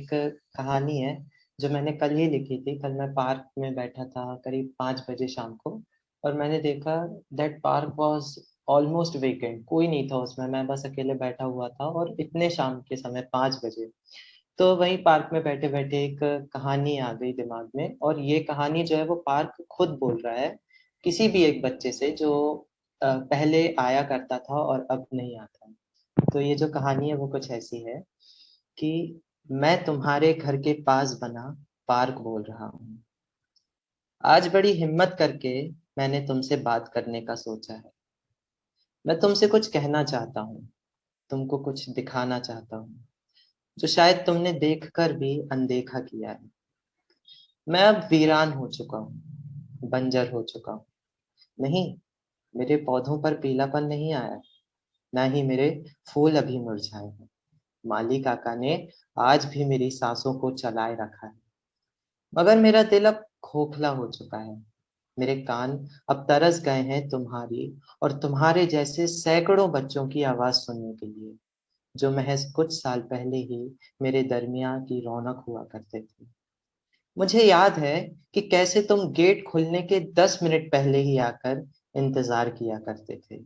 एक कहानी है जो मैंने कल ही लिखी थी। कल मैं पार्क में बैठा था करीब 5 बजे शाम को, और मैंने देखा that park was almost vacant. कोई नहीं था उसमें, मैं बस अकेले बैठा हुआ था, और इतने शाम के समय 5 बजे। तो वहीं पार्क में बैठे बैठे एक कहानी आ गई दिमाग में, और ये कहानी जो है वो पार्क खुद बोल रहा है किसी भी एक बच्चे से जो पहले आया करता था और अब नहीं आता। तो ये जो कहानी है वो कुछ ऐसी है कि मैं तुम्हारे घर के पास बना पार्क बोल रहा हूँ। आज बड़ी हिम्मत करके मैंने तुमसे बात करने का सोचा है। मैं तुमसे कुछ कहना चाहता हूँ, तुमको कुछ दिखाना चाहता हूँ जो शायद तुमने देखकर भी अनदेखा किया है। मैं अब वीरान हो चुका हूँ, बंजर हो चुका हूँ। नहीं, मेरे पौधों पर पीलापन नहीं आया, ना ही मेरे फूल अभी मुरझाए हैं। माली काका ने आज भी मेरी सांसों को चलाए रखा है, मगर मेरा दिल अब खोखला हो चुका है। मेरे कान अब तरस गए हैं तुम्हारी और तुम्हारे जैसे सैकड़ों बच्चों की आवाज सुनने के लिए, जो महज कुछ साल पहले ही मेरे दरमियान की रौनक हुआ करते थे। मुझे याद है कि कैसे तुम गेट खुलने के 10 मिनट पहले ही आकर इंतजार किया करते थे,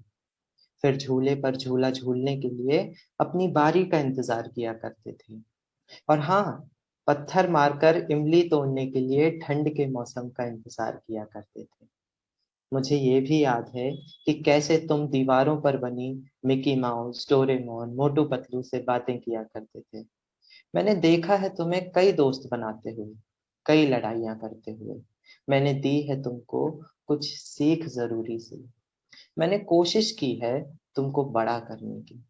फिर झूले पर झूला झूलने के लिए अपनी बारी का इंतजार किया करते थे। और हाँ, पत्थर मारकर इमली तोड़ने के लिए ठंड के मौसम का इंतजार किया करते थे। मुझे ये भी याद है कि कैसे तुम दीवारों पर बनी Mickey mouse, Doraemon, Motu Patlu से बातें किया करते थे। मैंने देखा है तुम्हें कई दोस्त बनाते हुए, कई लड़ाइयाँ करते हुए। मैंने दी है तुमको कुछ सीख जरूरी सी। मैंने कोशिश की है तुमको बड़ा करने की।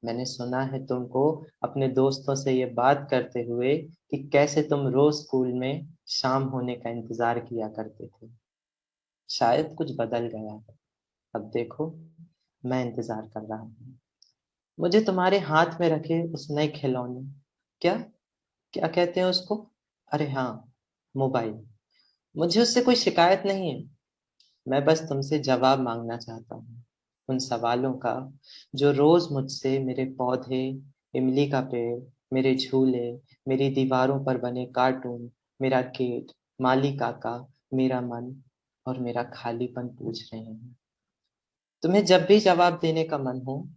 मैंने सुना है तुमको अपने दोस्तों से ये बात करते हुए कि कैसे तुम रोज स्कूल में शाम होने का इंतजार किया करते थे। शायद कुछ बदल गया है। अब देखो, मैं इंतजार कर रहा हूँ। मुझे तुम्हारे हाथ में रखे उस नए खिलौने, क्या क्या कहते हैं उसको, अरे हाँ, मोबाइल। मुझे उससे कोई शिकायत नहीं है। मैं बस तुमसे जवाब मांगना चाहता हूँ उन सवालों का जो रोज मुझसे मेरे पौधे, इमली का पेड़, मेरे झूले, मेरी दीवारों पर बने कार्टून, मेरा गेट, माली काका, मेरा मन और मेरा खालीपन पूछ रहे हैं। तुम्हें जब भी जवाब देने का मन हो,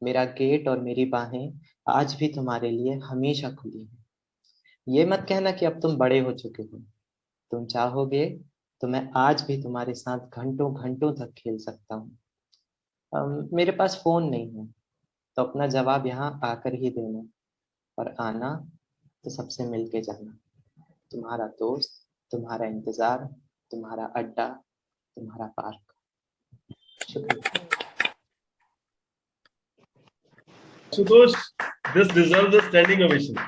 मेरा गेट और मेरी बाहें आज भी तुम्हारे लिए हमेशा खुली हैं। ये मत कहना कि अब तुम बड़े हो चुके हो। तुम चाहोगे तो मैं आज भी तुम्हारे साथ घंटों घंटों तक खेल सकता हूँ। मेरे पास फोन नहीं है, तो अपना जवाब यहाँ आकर ही देना, और आना तो सबसे मिल के जाना। तुम्हारा दोस्त, तुम्हारा इंतजार, तुम्हारा अड्डा, तुम्हारा पार्क। शुक्रिया। Sutosh, this deserve the standing ovation.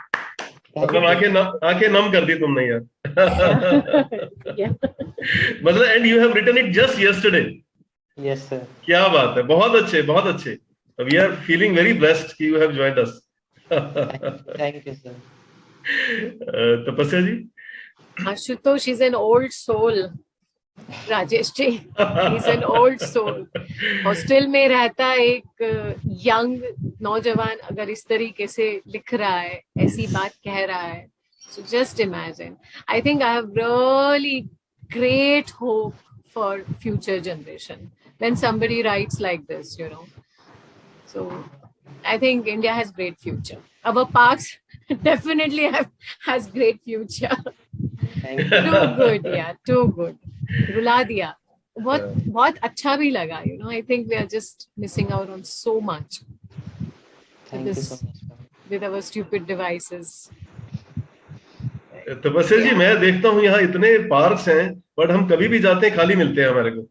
मतलब आंखें नम कर दी तुमने यार। मतलब and you have written it just yesterday. Yes sir. क्या बात है, बहुत अच्छे बहुत अच्छे। We are feeling very blessed कि you have joined us. Thank you sir. Tapasya ji. Ashutosh is an old soul. Rajesh ji, he's an old soul. Hostel में रहता एक यंग नौजवान अगर इस तरीके से लिख रहा है, ऐसी बात कह रहा है, so just imagine. I think I have really great hope for future generation when somebody writes like this, you know. So I think India has great future. Our parks definitely has great future. Too good, yeah, too good. रुला दिया. बहुत बहुत अच्छा भी लगा, you know. I think we are just missing out on so much with our stupid devices. तपस्या जी, मैं देखता हूँ यहाँ इतने पार्क्स हैं, बट हम कभी भी जाते हैं खाली मिलते हैं हमारे को।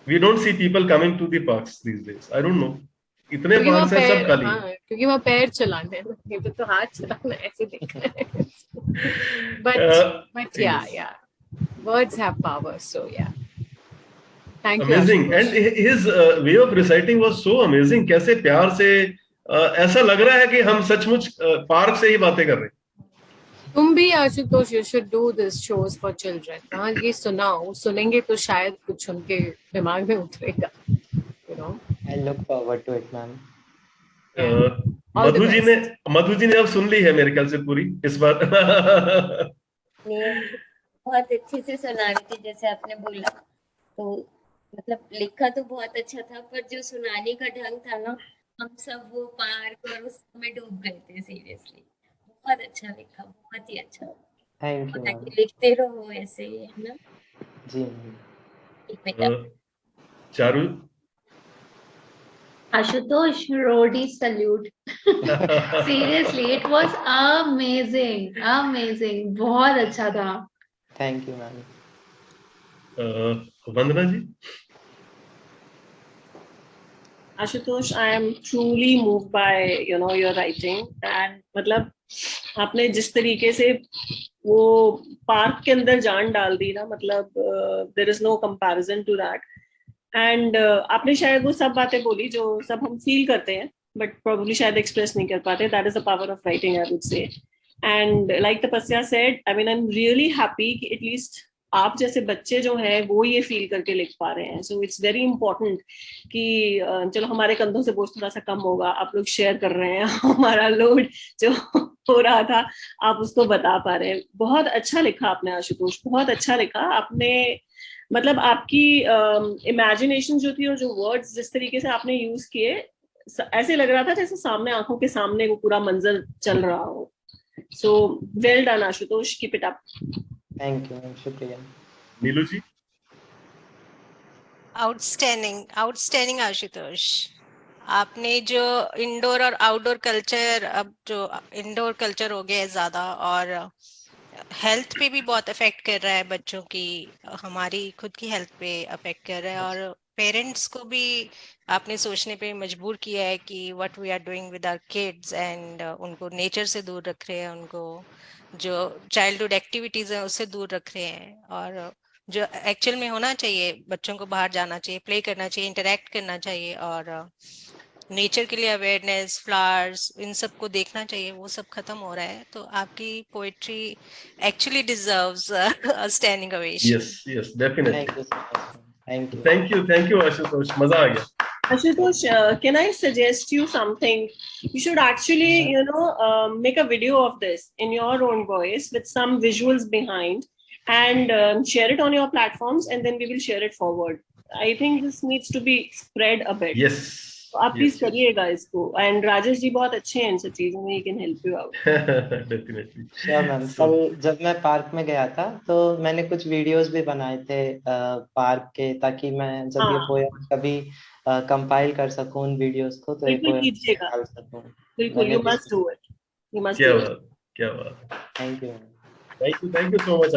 We don't see people coming to the parks these days. I don't know. इतने पार्क्स हैं, सब खाली। हाँ, क्योंकि वहाँ पैर चलाने हैं, ये तो हाथ चलाना ऐसे दिखना है। But yeah, words have power, so yeah. Thank you, Amazing. Ashutosh. And his way of reciting was so amazing. कैसे प्यार से ऐसा लग रहा है कि हम सचमुच पार्क से ही बातें कर रहे हैं। तुम भी Ashutosh, you should do this shows for children. हाँ, ये सुनाओ, सुनेंगे तो शायद कुछ उनके दिमाग में उतरेगा, you know. I look forward to it, ma'am. All the Madhu ji ने अब सुन ली है मेरे ख्याल से पूरी इस बार। बहुत अच्छे से सुना रही थी, जैसे आपने बोला, तो मतलब लिखा तो बहुत अच्छा था, पर जो सुनाने का ढंग था ना, हम सब वो पार्क और उसमें डूब गए थे सीरियसली। बहुत अच्छा लिखा, बहुत ही अच्छा। थैंक यू और मैम। आगे लिखते रहो ऐसे ही, है ना? जी मैम। एक बेटा Charu. Ashutosh, Rodi salute. Seriously, it was amazing, amazing. बहुत अच्छा था. Thank you ma'am. Vandana ji. Ashutosh, I am truly moved by your writing, and मतलब आपने जिस तरीके से वो पार्क के अंदर जान डाल दी ना, मतलब there is no comparison to that. And आपने शायद वो सब बातें बोली जो सब हम फील करते हैं, बट प्रोबेबली शायद एक्सप्रेस नहीं कर पाते. That is the power of writing, I would say. And like Tapasya said, I mean I am really happy कि एटलीस्ट आप जैसे बच्चे जो हैं वो ये फील करके लिख पा रहे हैं. सो इट्स वेरी इंपॉर्टेंट कि चलो हमारे कंधों से बोझ थोड़ा सा कम होगा, आप लोग शेयर कर रहे हैं हमारा लोड जो हो रहा था, आप उसको बता पा रहे हैं. बहुत अच्छा लिखा आपने आशुतोष, बहुत अच्छा लिखा आपने. मतलब आपकी इमेजिनेशन जो थी और जो वर्ड्स जिस तरीके से आपने यूज किए, ऐसे लग रहा था जैसे सामने आंखों के सामने वो पूरा मंजर चल रहा हो. So well done Ashutosh, keep it up. Thank you, शुक्रिया. नीलू जी. आउटस्टैंडिंग आशुतोष. आपने जो इंडोर और आउटडोर कल्चर, अब जो इंडोर कल्चर हो गया है ज्यादा, और हेल्थ पे भी बहुत अफेक्ट कर रहा है बच्चों की, हमारी खुद की हेल्थ पे अफेक्ट कर रहा है, और पेरेंट्स को भी आपने सोचने पे मजबूर किया है कि what we are doing with our kids, and उनको नेचर से दूर रख रहे हैं, उनको जो चाइल्डहुड एक्टिविटीज है उससे दूर रख रहे हैं, और जो एक्चुअल में होना चाहिए, बच्चों को बाहर जाना चाहिए, प्ले करना चाहिए, इंटरेक्ट करना चाहिए, और नेचर के लिए अवेयरनेस, फ्लावर्स, इन सब को देखना चाहिए, वो सब खत्म हो रहा है. तो आपकी poetry actually deserves a standing ovation. Yes definitely. Thank you so much. Thank you Ashutosh, मजा आ गया. Ashutosh, can I suggest you something? You should actually, make a video of this in your own voice with some visuals behind, and share it on your platforms, and then we will share it forward. I think this needs to be spread a bit. Yes. तो आप please करिएगा इसको. And Rajesh ji बहुत अच्छे हैं इन सब चीजों में, he can help you out. Definitely. Sure ma'am. कल जब मैं पार्क में गया था तो मैंने कुछ वीडियोस भी बनाए थे पार्क के, ताकि मैं जब ये पोएम कभी कंपाइल कर सकूं उन वीडियोस को, तो ये पोएम डाल सकूं. बिल्कुल, यू मस्ट डू इट. क्या बात. Thank you so much.